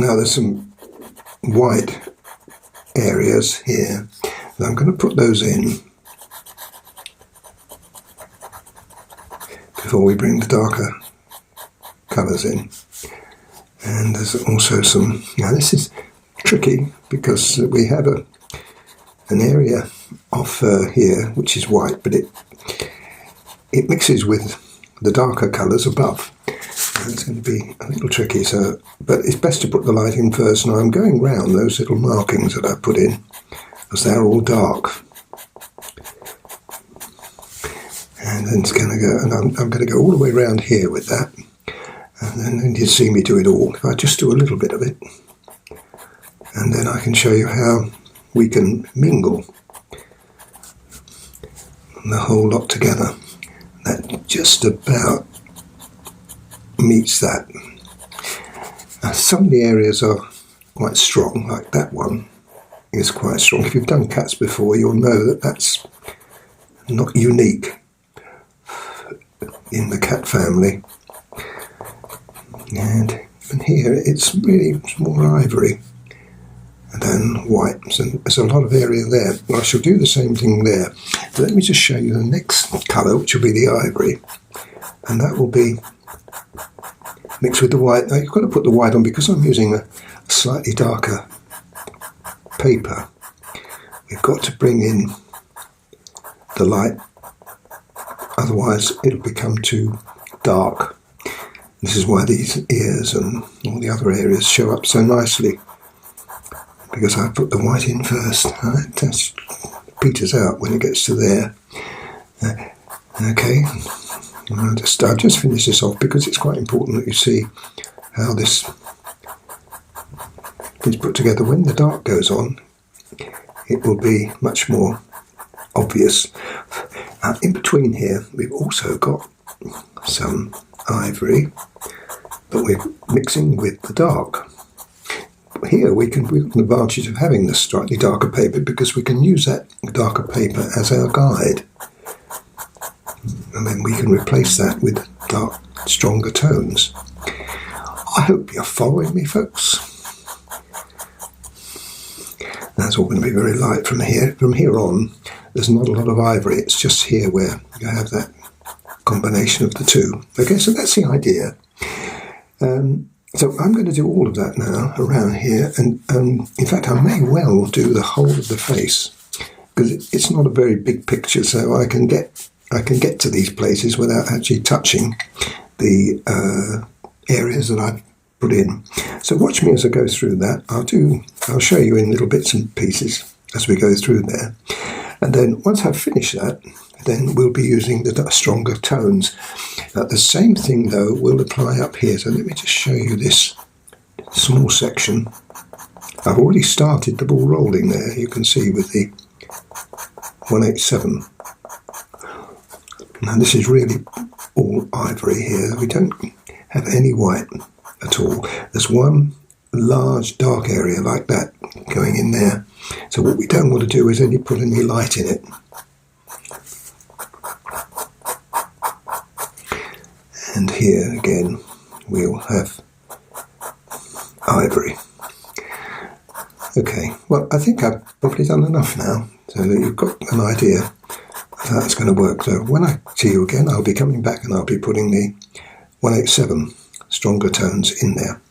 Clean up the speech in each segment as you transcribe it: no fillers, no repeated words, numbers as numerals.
Now there's some white areas here, and I'm going to put those in before we bring the darker colours in. And there's also some, now this is tricky because we have an area of fur here which is white, but it mixes with the darker colours above. And it's going to be a little tricky, but it's best to put the light in first. Now I'm going round those little markings that I put in, because they're all dark. And then it's going to go, and I'm going to go all the way around here with that. And then you see me do it all. If I just do a little bit of it, and then I can show you how we can mingle the whole lot together. That just about meets that. Some of the areas are quite strong, like that one is quite strong. If you've done cats before, you'll know that that's not unique in the cat family. And here it's really more ivory than white, so there's a lot of area there. I shall do the same thing there. But let me just show you the next colour, which will be the ivory, and that will be mixed with the white. Now you've got to put the white on because I'm using a slightly darker paper. We've got to bring in the light, otherwise it'll become too dark. This is why these ears and all the other areas show up so nicely, because I put the white in first. That just peters out when it gets to there. Okay, I'll just finish this off because it's quite important that you see how this is put together. When the dark goes on, it will be much more obvious. In between here, we've also got some ivory, but we're mixing with the dark. Here we've got an advantage of having this slightly darker paper because we can use that darker paper as our guide, and then we can replace that with dark, stronger tones. I hope you're following me, folks. That's all going to be very light from here. From here on, there's not a lot of ivory. It's just here where you have that combination of the two. Okay, so that's the idea. So I'm going to do all of that now around here, and in fact I may well do the whole of the face, because it's not a very big picture, so I can get to these places without actually touching the areas that I've put in. So watch me as I go through that. I'll show you in little bits and pieces as we go through there, and then once I've finished that, then we'll be using the stronger tones. The same thing though will apply up here, so let me just show you this small section. I've already started the ball rolling there, you can see with the 187. Now this is really all ivory here, we don't have any white at all. There's one large dark area like that going in there, so what we don't want to do is put any light in it. And here again we'll have ivory. Okay, well I think I've probably done enough now, so that you've got an idea of how it's going to work. So when I see you again, I'll be coming back and I'll be putting the 187 stronger tones in there.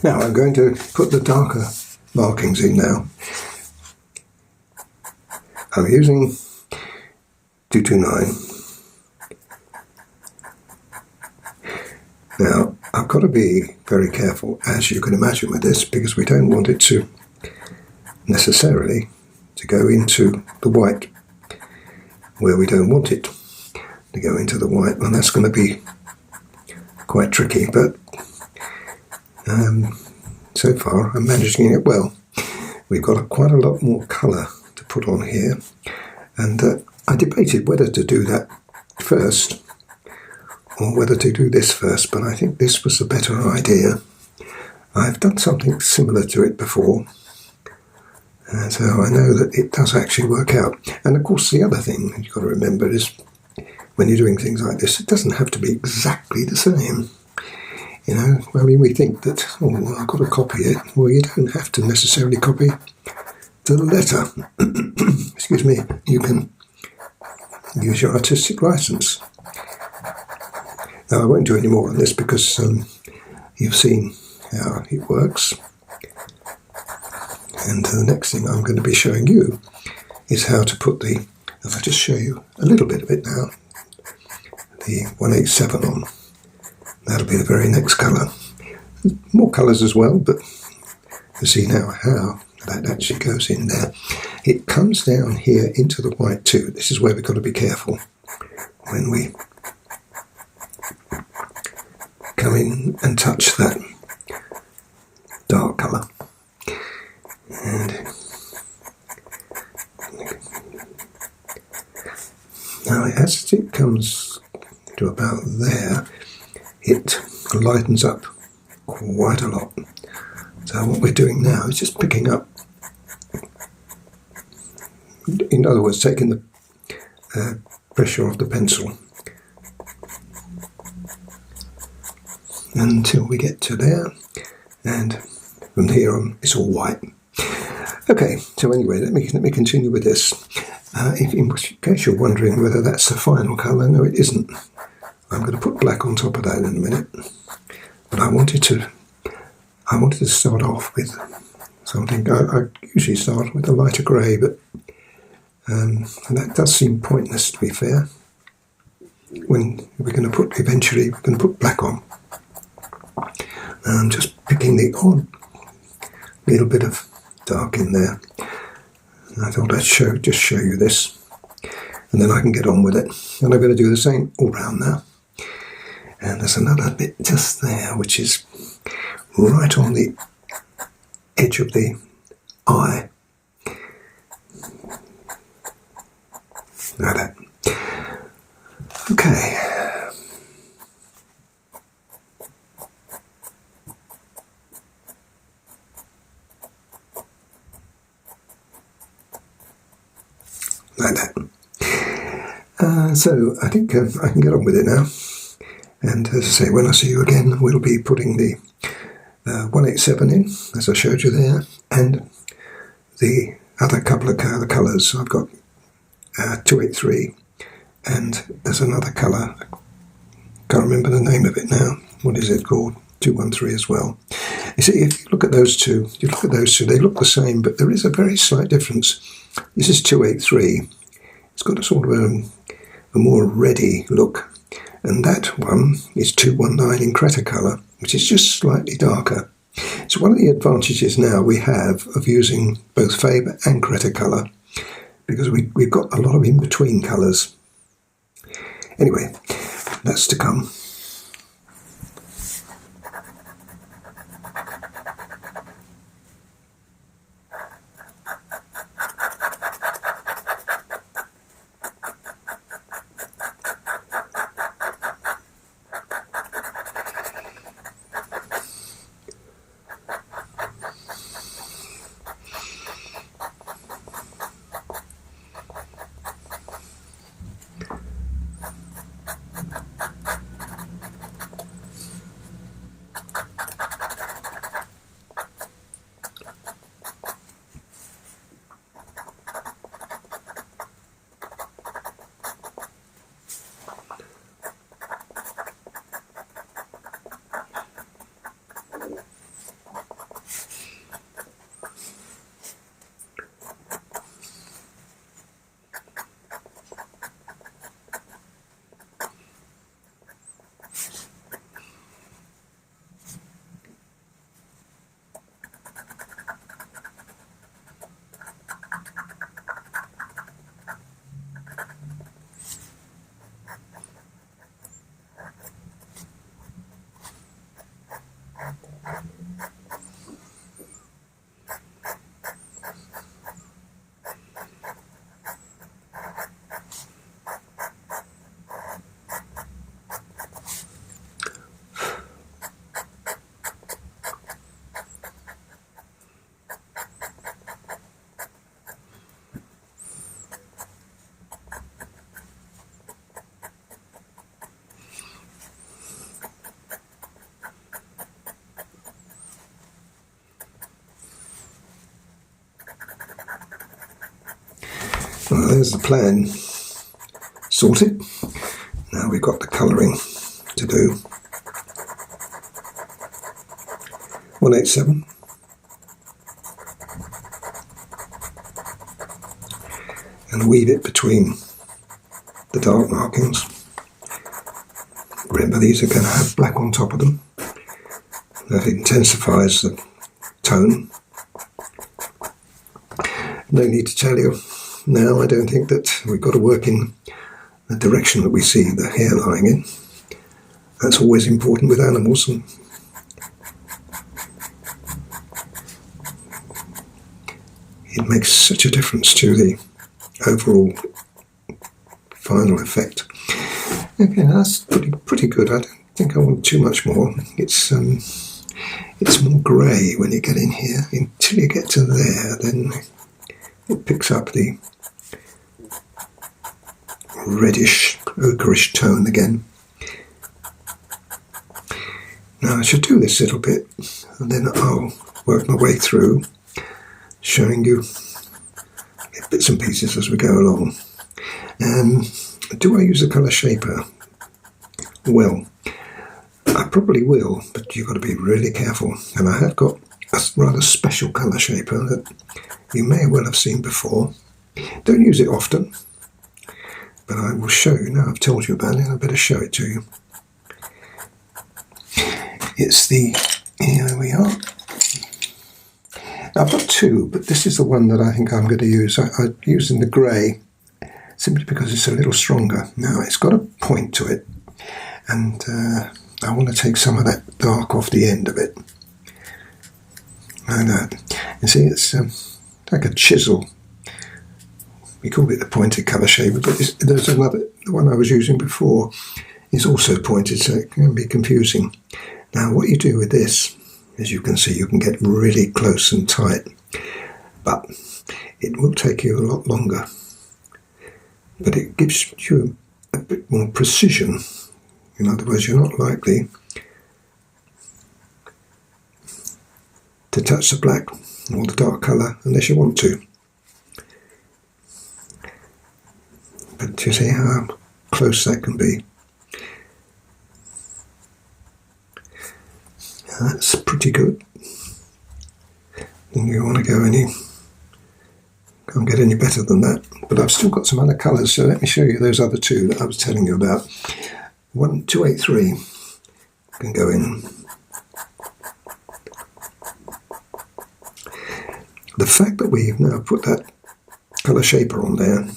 Now I'm going to put the darker markings in now. I'm using 229. Now I've got to be very careful, as you can imagine, with this, because we don't want it to necessarily to go into the white where we don't want it to go into the white, and that's going to be quite tricky, but so far I'm managing it well. We've got quite a lot more colour to put on here, and I debated whether to do that first or whether to do this first, but I think this was a better idea. I've done something similar to it before, and so I know that it does actually work out. And of course the other thing you've got to remember is when you're doing things like this, it doesn't have to be exactly the same. You know, I mean, we think that, oh, well, I've got to copy it. Well, you don't have to necessarily copy to the letter. Excuse me. You can use your artistic license. Now, I won't do any more on this because you've seen how it works. And the next thing I'm going to be showing you is how to put the, if I just show you a little bit of it now, the 187 on. That'll be the very next colour. More colours as well, but you see now how that actually goes in there. It comes down here into the white too. This is where we've got to be careful when we come in and touch that dark colour. And now as it comes to about there, it lightens up quite a lot. So what we're doing now is just picking up, in other words, taking the pressure off the pencil until we get to there, and from here on it's all white. Okay, so anyway, let me continue with this. In case you're wondering whether that's the final colour, no, it isn't. I'm going to put black on top of that in a minute, but I wanted to start off with something. I usually start with a lighter grey, but that does seem pointless, to be fair. When we're going to put, eventually we're going to put black on. I'm just picking the odd little bit of dark in there. And I thought I'd just show you this, and then I can get on with it. And I'm going to do the same all round now. And there's another bit just there, which is right on the edge of the eye. Like that. Okay. Like that. So I think I can get on with it now. And as I say, when I see you again, we'll be putting the 187 in, as I showed you there, and the other couple of colours. I've got 283, and there's another colour. I can't remember the name of it now. What is it called? 213 as well. You see, if you look at those two, they look the same, but there is a very slight difference. This is 283. It's got a sort of a more reddy look. And that one is 219 in Cretacolor, which is just slightly darker. So one of the advantages now we have of using both Faber and Cretacolor, because we've got a lot of in-between colours. Anyway, that's to come. Well, there's the plan sorted. Now we've got the colouring to do. 187. And weave it between the dark markings. Remember, these are going to have black on top of them. That intensifies the tone. No need to tell you now, I don't think that we've got to work in the direction that we see the hair lying in. That's always important with animals, and it makes such a difference to the overall final effect. Okay, that's pretty good. I don't think I want too much more. It's more grey when you get in here. Until you get to there, then it picks up the reddish, ochreish tone again. Now I should do this little bit, and then I'll work my way through, showing you bits and pieces as we go along. Do I use a colour shaper? Well, I probably will, but you've got to be really careful. And I have got a rather special colour shaper that you may well have seen before. Don't use it often, but I will show you. Now I've told you about it, I better show it to you. It's the, here we are. Now I've got two, but this is the one that I think I'm going to use. I'm using the grey simply because it's a little stronger. Now it's got a point to it, and I want to take some of that dark off the end of it. And you see, it's like a chisel. We call it the pointed colour shaper, but there's another, the one I was using before is also pointed, so it can be confusing. Now what you do with this, as you can see, you can get really close and tight, but it will take you a lot longer. But it gives you a bit more precision. In other words, you're not likely to touch the black or the dark colour unless you want to. But you see how close that can be. That's pretty good. And you want to go can't get any better than that. But I've still got some other colours, so let me show you those other two that I was telling you about. 283 can go in. The fact that we've now put that colour shaper on there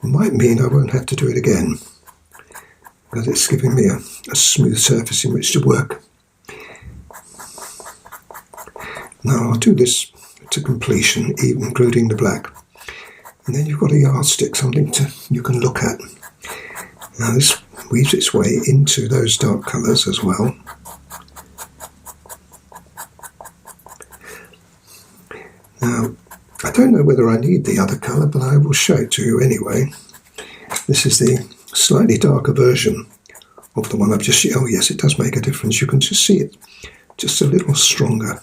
might mean I won't have to do it again, because it's giving me a smooth surface in which to work. Now I'll do this to completion, even including the black, and then you've got a yardstick, something you can look at. Now this weaves its way into those dark colours as well. Now I don't know whether I need the other colour, but I will show it to you anyway. This is the slightly darker version of the one I've just... Oh yes, it does make a difference. You can just see it just a little stronger.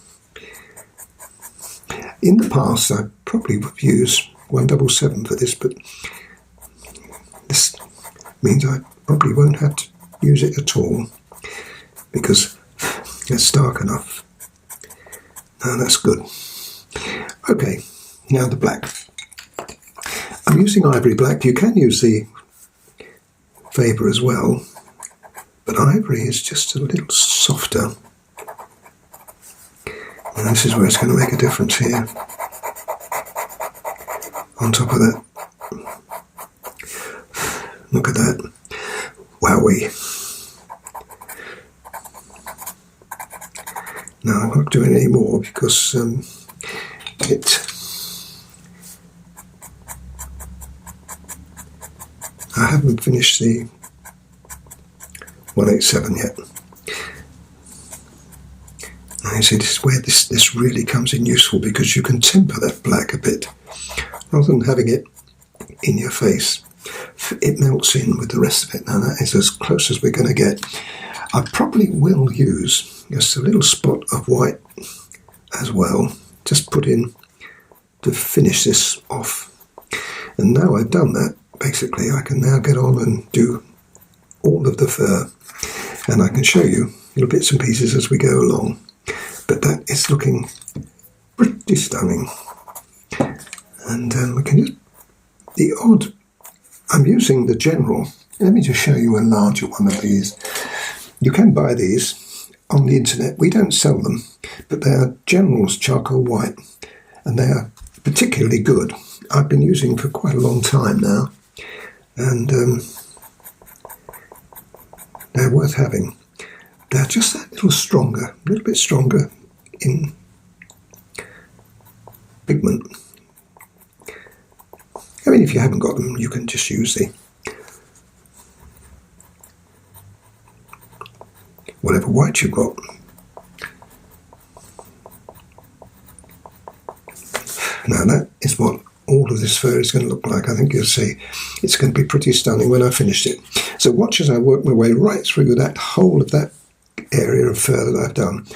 In the past I probably would use 177 for this, but this means I probably won't have to use it at all, because it's dark enough. Now that's good. Okay, now the black. I'm using ivory black. You can use the Faber as well, but ivory is just a little softer. And this is where it's going to make a difference here. On top of that. Look at that. Wowee. Now I'm not doing any more because I haven't finished the 187 yet. Now you see, this is where this really comes in useful, because you can temper that black a bit rather than having it in your face. It melts in with the rest of it. Now that is as close as we're going to get. I probably will use just a little spot of white as well, just put in to finish this off. And now I've done that, basically I can now get on and do all of the fur, and I can show you little bits and pieces as we go along. But that is looking pretty stunning. And we can just, the odd, I'm using the general. Let me just show you a larger one of these. You can buy these on the internet. We don't sell them, but they are General's charcoal white, and they are particularly good. I've been using them for quite a long time now, and they're worth having. They're just that little stronger, a little bit stronger in pigment. I mean, if you haven't got them, you can just use the whatever white you've got. Now that is what all of this fur is going to look like. I think you'll see it's going to be pretty stunning when I finished it. So watch as I work my way right through that whole of that area of fur that I've done.